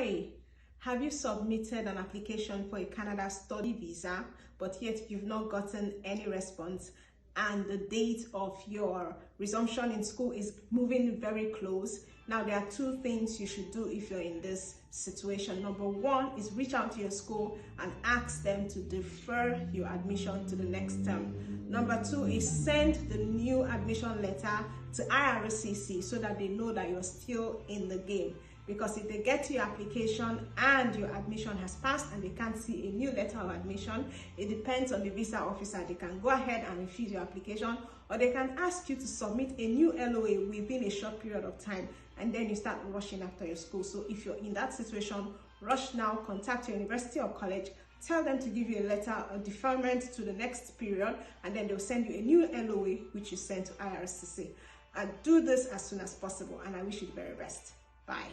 Hi, have you submitted an application for a Canada study visa, but yet you've not gotten any response, and the date of your resumption in school is moving very close? Now, there are two things you should do if you're in this situation. Number one is reach out to your school and ask them to defer your admission to the next term. Number two is send the new admission letter to IRCC so that they know that you're still in the game. Because if they get to your application and your admission has passed and they can't see a new letter of admission, it depends on the visa officer. They can go ahead and refuse your application, or they can ask you to submit a new LOA within a short period of time, and then you start rushing after your school. So if you're in that situation, rush now, contact your university or college, tell them to give you a letter of deferment to the next period, and then they'll send you a new LOA which you send to IRCC. And do this as soon as possible, and I wish you the very best. Bye.